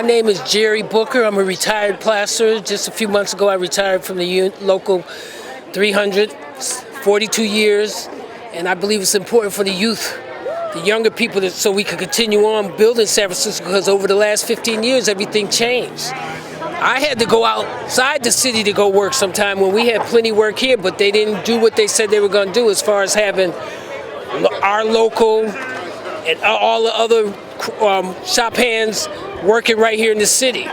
name is Jerry Booker. I'm a retired plasterer. Just a few months ago, I retired from the local 300, 42 years, and I believe it's important for the youth, the younger people, so we can continue on building San Francisco, because over the last 15 years, everything changed. I had to go outside the city to go work sometime when we had plenty of work here, but they didn't do what they said they were going to do as far as having our local and all the other shop hands working right here in the city.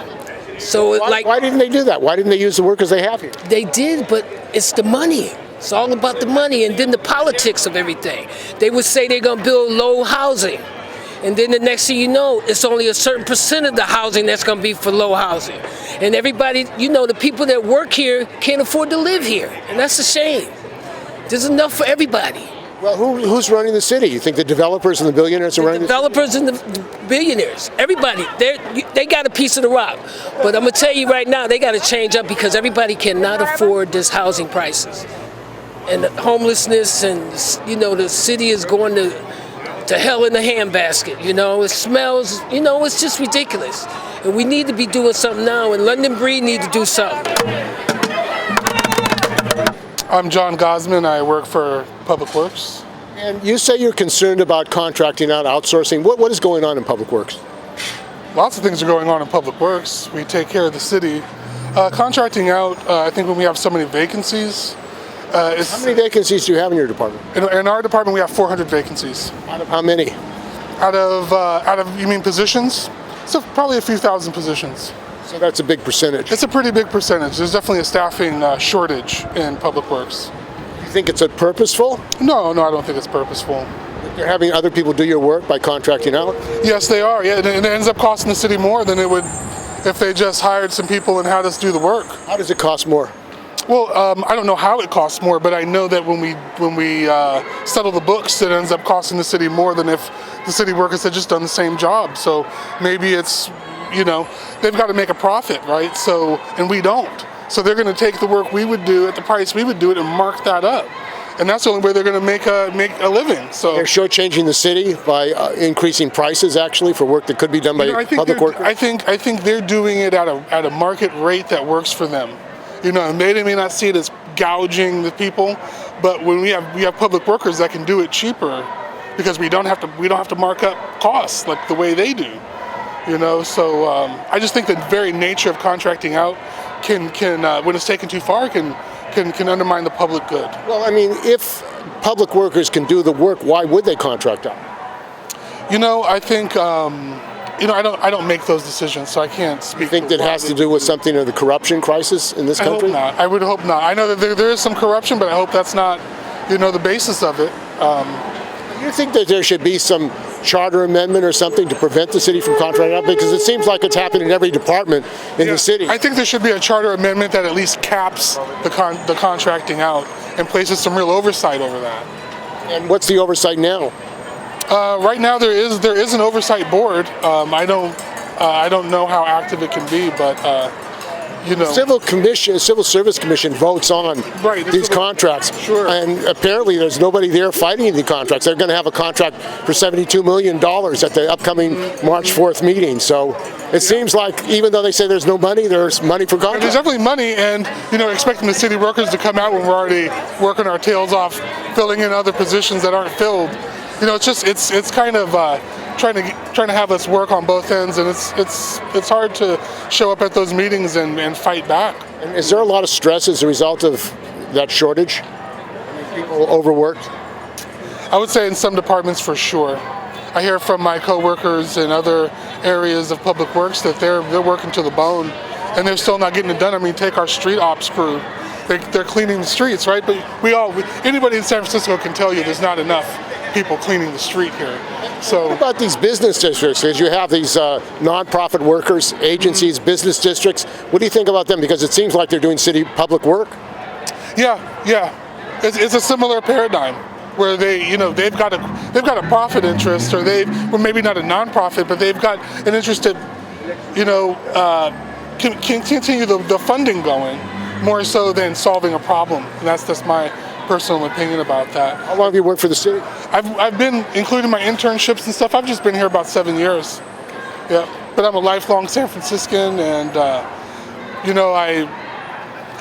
So why didn't they do that? Why didn't they use the workers they have here? They did, but it's the money. It's all about the money, and then the politics of everything. They would say they're going to build low housing, and then the next thing you know, it's only a certain percent of the housing that's going to be for low housing. And everybody, the people that work here can't afford to live here, and that's a shame. There's enough for everybody. Well, who's running the city? You think the developers and the billionaires are running the city? Developers and the billionaires, everybody, they got a piece of the rock. But I'm going to tell you right now, they got to change up, because everybody cannot afford this housing prices. And the homelessness, and the city is going to hell in the handbasket. It smells, it's just ridiculous. And we need to be doing something now, and London Breed need to do something. I'm John Gosman. I work for Public Works. And you say you're concerned about contracting out, outsourcing. What is going on in Public Works? Lots of things are going on in Public Works. We take care of the city. Contracting out, I think when we have so many vacancies. How many vacancies do you have in your department? In our department, we have 400 vacancies. Out of how many? Out of you mean positions? So probably a few thousand positions. So that's a big percentage. It's a pretty big percentage. There's definitely a staffing shortage in Public Works. You think it's purposeful? No, I don't think it's purposeful. You're having other people do your work by contracting out? Yes, they are. Yeah, and it ends up costing the city more than it would if they just hired some people and had us do the work. How does it cost more? Well, I don't know how it costs more, but I know that when we settle the books, it ends up costing the city more than if the city workers had just done the same job. So maybe it's, they've got to make a profit, right? So, and we don't. So they're going to take the work we would do at the price we would do it and mark that up. And that's the only way they're going to make a living. So they're shortchanging the city by increasing prices, actually, for work that could be done by public workers. I think they're doing it at a market rate that works for them. They may not see it as gouging the people, but when we have public workers that can do it cheaper, because we don't have to mark up costs like the way they do. So I just think the very nature of contracting out can when it's taken too far, can undermine the public good. Well, I mean, if public workers can do the work, why would they contract out? I think I don't make those decisions, so I can't speak. You think that has to do with something of the corruption crisis in this country? I hope not. I would hope not. I know that there is some corruption, but I hope that's not, the basis of it. You think that there should be some charter amendment or something to prevent the city from contracting out? Because it seems like it's happening in every department in the city. I think there should be a charter amendment that at least caps the contracting out and places some real oversight over that. And what's the oversight now? Right now there is an oversight board. I don't know how active it can be, but Civil Service Commission votes on these contracts. Sure. And apparently there's nobody there fighting the contracts. They're going to have a contract for $72 million at the upcoming March 4th meeting. So it seems like even though they say there's no money, there's money for contracts. There's definitely money, and expecting the city workers to come out when we're already working our tails off, filling in other positions that aren't filled. It's kind of trying to have us work on both ends, and it's hard to show up at those meetings and fight back. And is there a lot of stress as a result of that shortage? People overworked? I would say in some departments for sure. I hear from my coworkers in other areas of public works that they're working to the bone, and they're still not getting it done. I mean, take our street ops crew. They're cleaning the streets, right? But anybody in San Francisco can tell you there's not enough people cleaning the street here. So what about these business districts? Because you have these nonprofit workers, agencies, business districts. What do you think about them? Because it seems like they're doing city public work. Yeah. It's a similar paradigm where they've got a profit interest, or maybe not a nonprofit, but they've got an interest to continue the funding going more so than solving a problem. And that's just my personal opinion about that. How long have you worked for the city? I've been, including my internships and stuff, I've just been here about 7 years. Yeah. but I'm a lifelong San Franciscan, and you know, I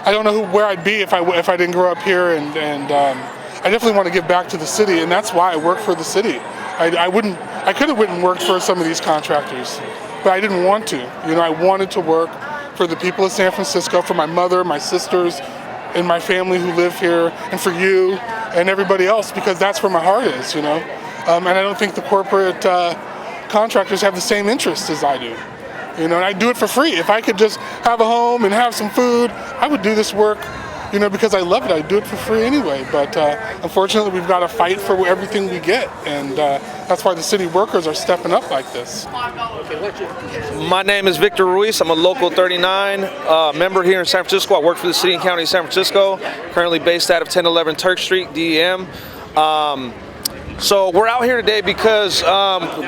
don't know where I'd be if I didn't grow up here, and I definitely want to give back to the city, and that's why I work for the city. I could have went and worked for some of these contractors, but I didn't want to. You know, I wanted to work for the people of San Francisco, for my mother, my sisters, and my family who live here, and for you and everybody else, because that's where my heart is, you know. And I don't think the corporate contractors have the same interests as I do. You know, and I do it for free. If I could just have a home and have some food, I would do this work, you know, because I love it. I do it for free anyway. But unfortunately, we've got to fight for everything we get, and that's why the city workers are stepping up like this. My name is Victor Ruiz. I'm a local 39 member here in San Francisco. I work for the city and county of San Francisco, currently based out of 1011 Turk Street, DEM. So we're out here today because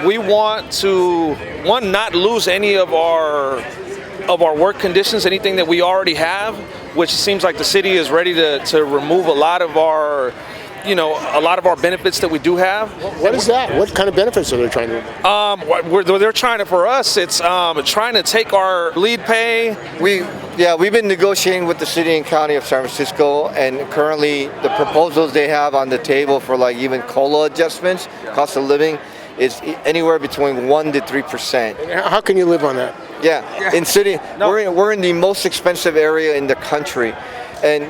we want to, one, not lose any of our work conditions, anything that we already have, which seems like the city is ready to remove a lot of our, you know, a lot of our benefits that we do have. What is that? What kind of benefits are they trying to? They're trying to, for us, it's trying to take our lead pay. We've been negotiating with the city and county of San Francisco, and currently the proposals they have on the table for like even COLA adjustments, cost of living, is anywhere between 1 to 3%. How can you live on that? Yeah, in city, we're in the most expensive area in the country. And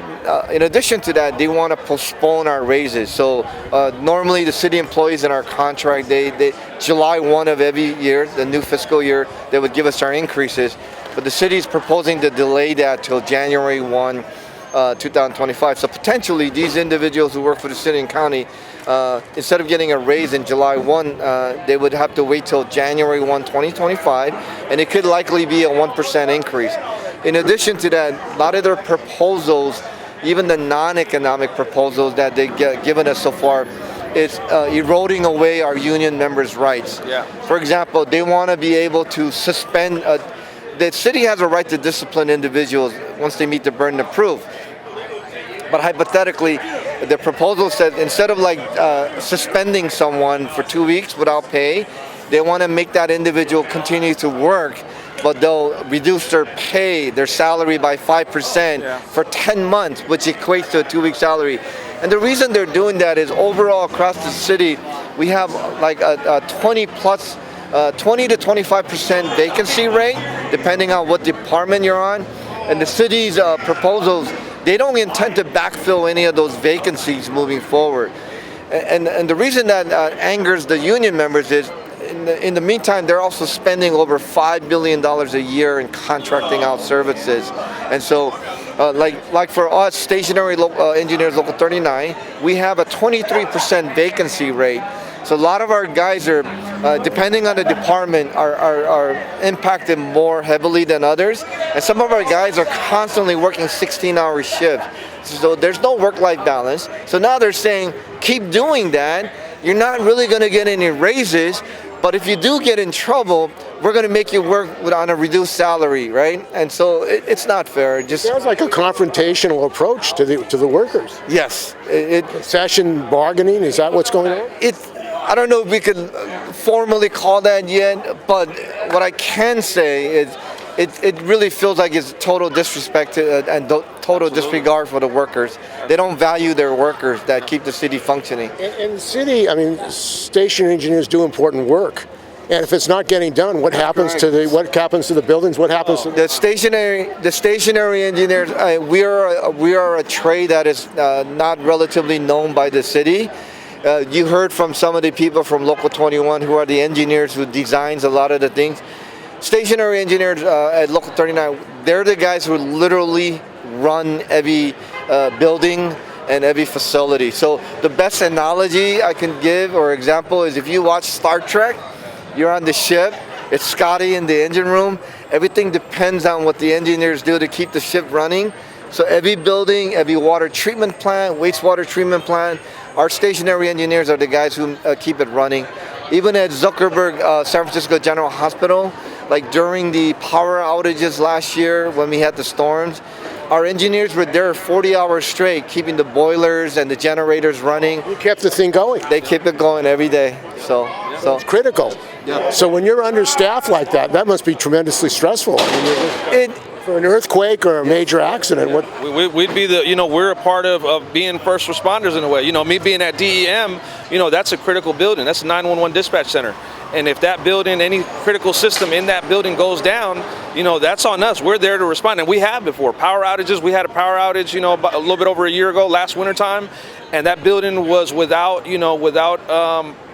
in addition to that, they want to postpone our raises. So normally the city employees in our contract, they July 1 of every year, the new fiscal year, they would give us our increases. But the city is proposing to delay that till January 1, 2025. So potentially these individuals who work for the city and county, instead of getting a raise in July 1, they would have to wait till January 1, 2025, and it could likely be a 1% increase. In addition to that, a lot of their proposals, even the non-economic proposals that they've given us so far, is eroding away our union members' rights. Yeah. For example, they want to be able to suspend, the city has a right to discipline individuals once they meet the burden of proof. But hypothetically, the proposal says instead of like suspending someone for 2 weeks without pay, they want to make that individual continue to work, but they'll reduce their pay, their salary by 5% for 10 months, which equates to a 2-week salary. And the reason they're doing that is overall across the city, we have like a 20 to 25% vacancy rate, depending on what department you're on. And the city's proposals, they don't intend to backfill any of those vacancies moving forward. And the reason that angers the union members is, in the meantime, they're also spending over $5 billion a year in contracting out services. And so, like for us, stationary engineers, Local 39, we have a 23% vacancy rate. So a lot of our guys are, depending on the department, are impacted more heavily than others. And some of our guys are constantly working 16-hour shifts. So there's no work-life balance. So now they're saying, keep doing that. You're not really going to get any raises. But if you do get in trouble, we're going to make you work on a reduced salary, right? And so it's not fair. It just sounds like a confrontational approach to the workers. Yes. Session bargaining, is that what's going on? I don't know if we could formally call that yet, but what I can say is it really feels like it's total disrespect to, and total disregard for the workers. They don't value their workers that keep the city functioning. And the city, I mean, station engineers do important work. And if it's not getting done, what happens to the buildings? What happens to the stationary engineers? We are a trade that is not relatively known by the city. You heard from some of the people from Local 21 who are the engineers who designs a lot of the things. Stationary engineers at Local 39, they're the guys who literally run every building and every facility. So the best analogy I can give or example is if you watch Star Trek, you're on the ship, it's Scotty in the engine room. Everything depends on what the engineers do to keep the ship running. So every building, every water treatment plant, wastewater treatment plant, our stationary engineers are the guys who keep it running. Even at Zuckerberg San Francisco General Hospital, like during the power outages last year when we had the storms, our engineers were there 40 hours straight, keeping the boilers and the generators running. You kept the thing going. They keep it going every day. So it's critical. Yeah. So when you're understaffed like that, that must be tremendously stressful. I mean, for an earthquake or a major accident, what? We'd be we're a part of being first responders in a way. Me being at DEM, that's a critical building. That's a 911 dispatch center. And if that building, any critical system in that building goes down, that's on us. We're there to respond. And we have before. Power outages, we had a power outage, a little bit over a year ago, last winter time. And that building was without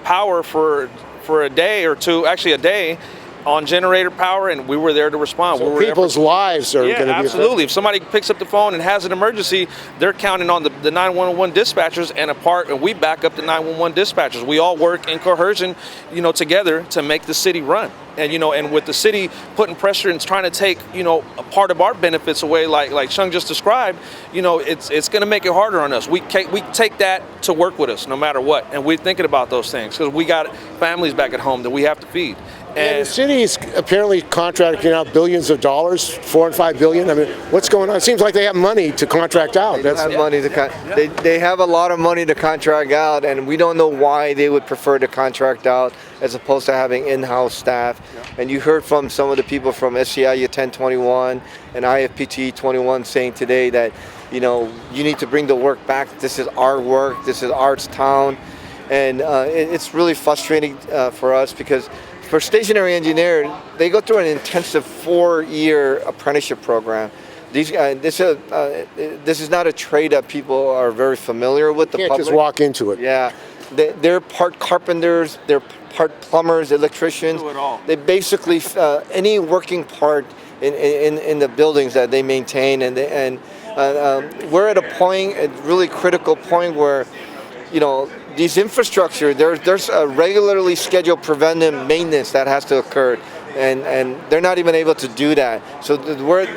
power for a day or two, actually a day, on generator power, and we were there to respond. So people's lives are going to be absolutely. affected. If somebody picks up the phone and has an emergency, they're counting on the 911 dispatchers, and we back up the 911 dispatchers. We all work in cohesion, together to make the city run. And with the city putting pressure and trying to take, a part of our benefits away, like Shung just described, it's going to make it harder on us. We take that to work with us no matter what, and we're thinking about those things because we got families back at home that we have to feed. And the city is apparently contracting out billions of dollars, $4 and $5 billion. I mean, what's going on? It seems like they have money to contract out. They have a lot of money to contract out, and we don't know why they would prefer to contract out as opposed to having in-house staff. Yeah. And you heard from some of the people from SEIU 1021 and IFPTE 21 saying today that, you need to bring the work back. This is our work. This is our town. And it's really frustrating for us because for stationary engineer, they go through an intensive 4-year apprenticeship program. This is not a trade that people are very familiar with. You can't just walk into it. Yeah, they're part carpenters, they're part plumbers, electricians. Do it all. They basically any working part in the buildings that they maintain, and we're at a really critical point where, these infrastructure, there's a regularly scheduled preventive maintenance that has to occur, and they're not even able to do that. So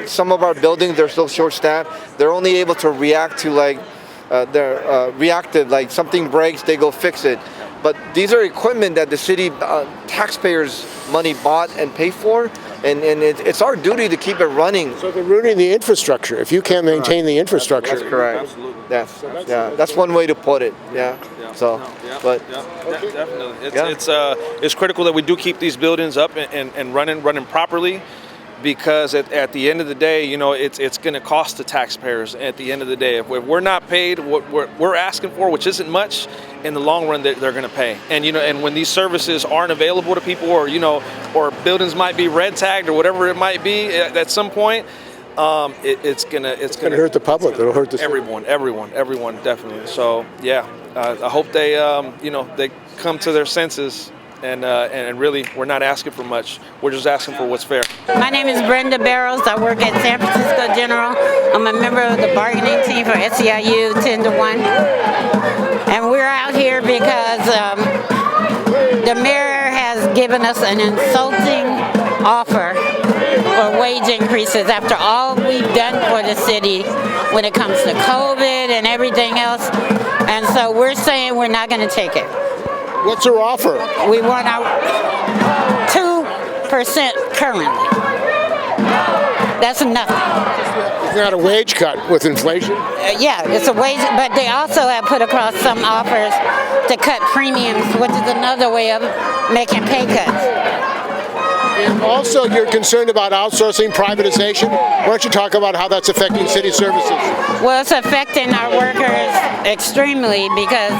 some of our buildings, they're still short-staffed. They're only able to react to they're reactive, like something breaks, they go fix it. But these are equipment that the city taxpayers' money bought and paid for, and it's our duty to keep it running. So they're ruining the infrastructure. If you can't maintain the infrastructure. That's correct. Absolutely. That's one way to put it. Yeah. So, definitely, it's critical that we do keep these buildings up and running properly, because at the end of the day, it's going to cost the taxpayers. At the end of the day, if we're not paid what we're asking for, which isn't much, in the long run they're going to pay. And when these services aren't available to people, or buildings might be red tagged or whatever it might be at some point. It's gonna hurt the public. It'll hurt the everyone definitely. So I hope they they come to their senses and really we're not asking for much. We're just asking for what's fair. My name is Brenda Barrows. I work at San Francisco General. I'm a member of the bargaining team for SEIU 10-1, and we're out here because the mayor has given us an insulting offer for wage increases after all we've done for the city when it comes to COVID and everything else. And so we're saying we're not going to take it. What's her offer? We want our 2% currently. That's nothing. It's not a wage cut with inflation? Yeah, it's a wage, but they also have put across some offers to cut premiums, which is another way of making pay cuts. And also, you're concerned about outsourcing, privatization. Why don't you talk about how that's affecting city services? Well, it's affecting our workers extremely because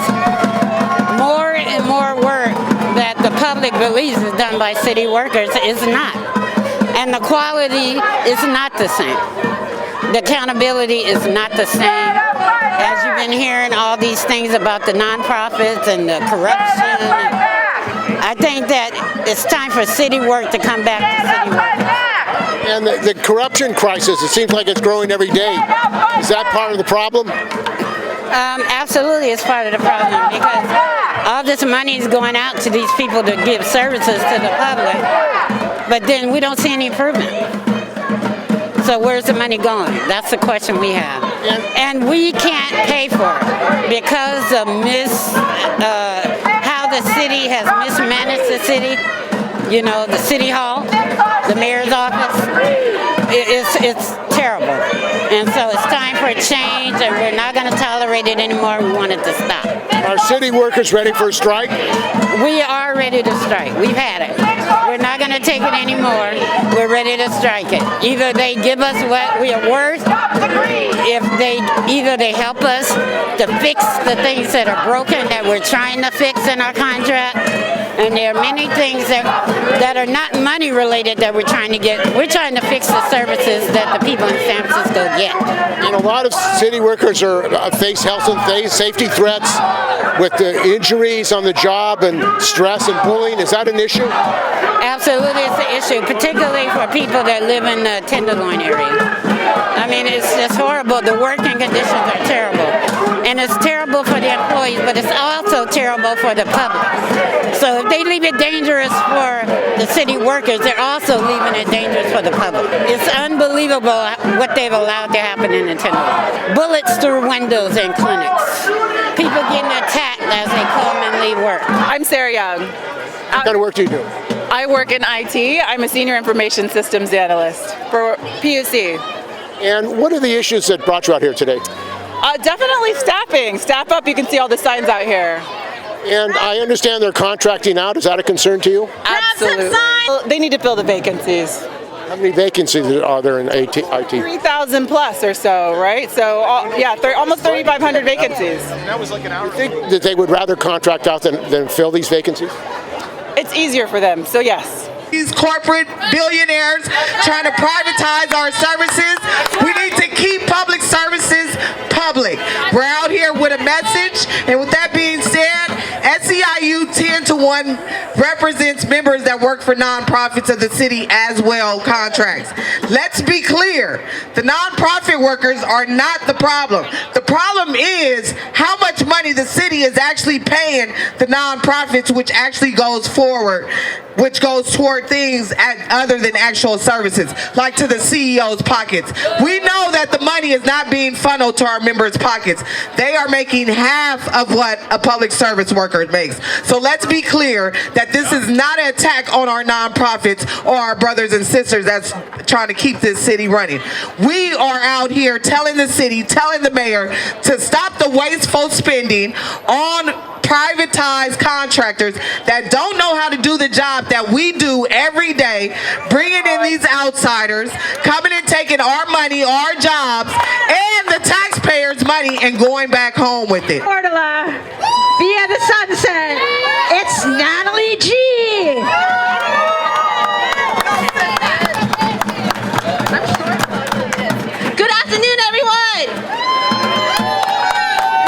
more and more work that the public believes is done by city workers is not. And the quality is not the same. The accountability is not the same. As you've been hearing all these things about the nonprofits and the corruption, I think that it's time for city work to come back to city work. And the corruption crisis, it seems like it's growing every day. Is that part of the problem? Absolutely, it's part of the problem because all this money is going out to these people to give services to the public, but then we don't see any improvement. So where's the money going? That's the question we have. And we can't pay for it because of how the city has mismanaged the city. The city hall, the mayor's office. It's terrible. And so it's time for change, and we're not going to tolerate it anymore. We want it to stop. Are city workers ready for a strike? We are ready to strike. We've had it. We're not going to take it anymore. We're ready to strike it. Either they give us what we are worth, either they help us to fix the things that are broken that we're trying to fix in our contract. And there are many things that are not money related that we're trying to get. We're trying to fix the services that the people in San Francisco get. And a lot of city workers face health and safety threats with the injuries on the job and stress and bullying. Is that an issue? Absolutely, it's an issue, particularly for people that live in the Tenderloin area. I mean, it's just horrible. The working conditions are terrible. And it's terrible for the employees, but it's also terrible for the public. So if they leave it dangerous for the city workers, they're also leaving it dangerous for the public. It's unbelievable what they've allowed to happen in the Tenderloin. Bullets through windows in clinics. People getting attacked as they come and leave work. I'm Sarah Young. What kind of work do you do? I work in IT. I'm a senior information systems analyst for PUC. And what are the issues that brought you out here today? Definitely staffing. Staff up. You can see all the signs out here. And I understand they're contracting out. Is that a concern to you? Absolutely. They need to fill the vacancies. How many vacancies are there in IT? 3,000 plus or so, right? So, almost 3,500 vacancies. You think that they would rather contract out than fill these vacancies? It's easier for them, so yes. These corporate billionaires trying to privatize our services. We need to keep public services public. We're out here with a message, and with that being said, SEIU 10-to-1 represents members that work for nonprofits of the city as well, contracts. Let's be clear, the nonprofit workers are not the problem. The problem is how much money the city is actually paying the nonprofits, which actually goes forward, which goes toward things other than actual services, like to the CEO's pockets. We know that the money is not being funneled to our members' pockets. They are making half of what a public service worker makes. So let's be clear that this is not an attack on our nonprofits or our brothers and sisters that's trying to keep this city running. We are out here telling the city, telling the mayor to stop the wasteful spending on privatized contractors that don't know how to do the job that we do every day, bringing in these outsiders, coming and taking our money, our jobs, and the taxpayers' money and going back home with it. Portala, via the sunset, it's Natalie G. Good afternoon, everyone.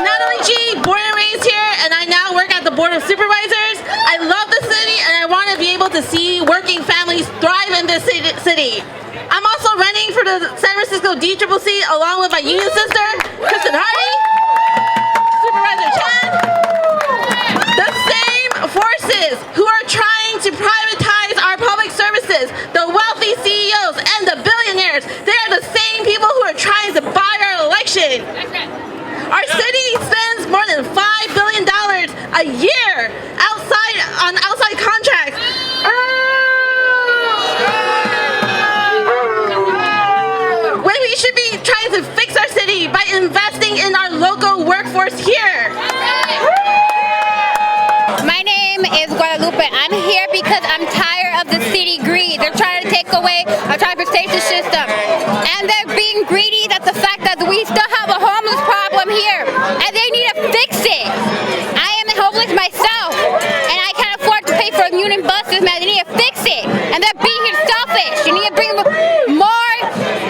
Natalie G, born and raised here, and I now work at the Board of Supervisors. I love the city, and I want to be able to see working families thrive in this city. I'm also running for the San Francisco DCCC along with my union sister, Kristen Hardy, Supervisor Chan. The same forces who are trying to privatize our public services, the wealthy CEOs and the billionaires, they are the same people who are trying to buy our election. Our city spends more than $5 billion a year on outside contracts. When we should be trying to fix our city by investing in our local workforce here. My name is Guadalupe. I'm here because I'm tired of the city greed. They're trying to take away our transportation system. And they're being greedy. That's the fact that we still have a homeless problem here. And they need to fix it. I am homeless myself. And I can't afford to pay for union buses, man. They need to fix it. And they're being selfish. You need to bring more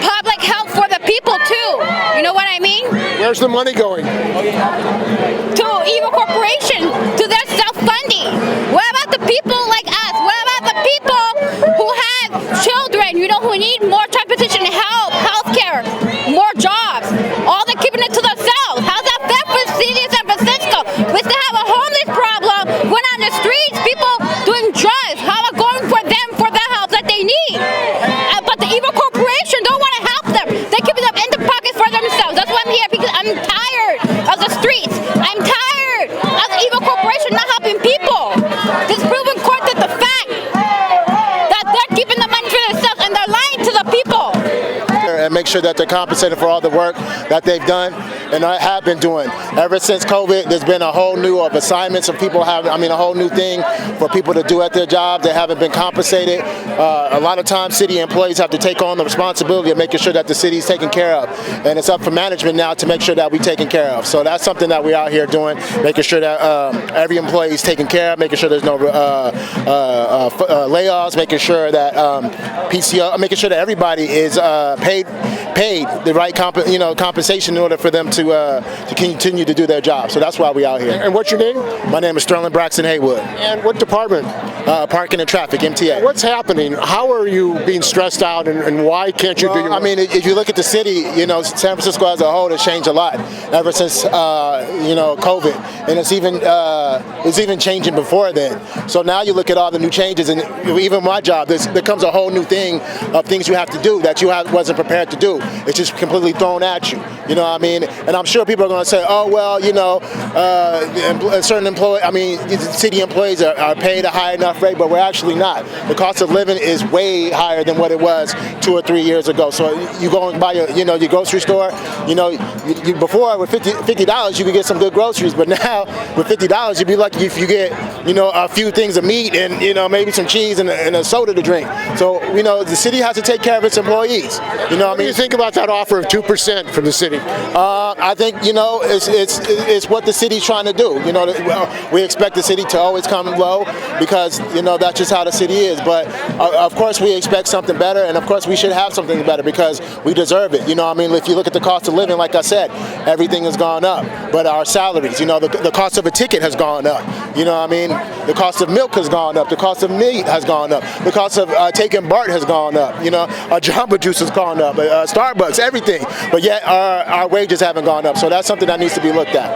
public help for the people too. You know what I mean? Where's the money going? To evil corporations, to their self-funding. What about the people like us? What about the people who have children, who need more transportation help, healthcare, more jobs? All they're keeping it to themselves. How's that fair for the city of San Francisco? We still have a homeless problem. Going on the streets, people doing drugs. How are going for them for the help that they need? But the evil corporation don't want to help them. They're keeping them in the pockets for themselves. That's why I'm here, because I'm tired of the streets. I'm tired of the evil corporation sure that they're compensated for all the work that they've done and have been doing. Ever since COVID, there's been a whole new of assignments of people having, a whole new thing for people to do at their jobs. They haven't been compensated. A lot of times city employees have to take on the responsibility of making sure that the city's taken care of. And it's up for management now to make sure that we're taken care of. So that's something that we're out here doing, making sure that every employee is taken care of, making sure there's no layoffs, making sure that PCO, making sure that everybody is paid the right compensation in order for them to continue to do their job. So that's why we're out here. And what's your name? My name is Sterling Braxton Haywood. And what department? Parking and traffic, MTA. What's happening? How are you being stressed out, and why can't you do your work? If you look at the city, San Francisco as a whole has changed a lot ever since COVID, and it's even changing before then. So now you look at all the new changes, and even my job, there comes a whole new thing of things you have to do that you wasn't prepared to do. It's just completely thrown at you. You know what I mean? And I'm sure people are going to say, oh well, certain city employees are paid a high enough rate, but we're actually not. The cost of living is way higher than what it was 2 or 3 years ago. So you go and buy your grocery store. Before with $50 you could get some good groceries, but now with $50 you'd be lucky if you get a few things of meat and maybe some cheese and a soda to drink. So the city has to take care of its employees. What do you think about that offer of 2% from the city? I think it's what the city's trying to do. We expect the city to always come low because that's just how the city is. But of course we expect something better, and of course we should have something better because we deserve it. If you look at the cost of living, like I said, everything has gone up. But our salaries, the cost of a ticket has gone up. The cost of milk has gone up. The cost of meat has gone up. The cost of taking BART has gone up. Our Jamba Juice has gone up. Starbucks, everything. But yet our wages haven't gone up. So that's something that needs to be looked at.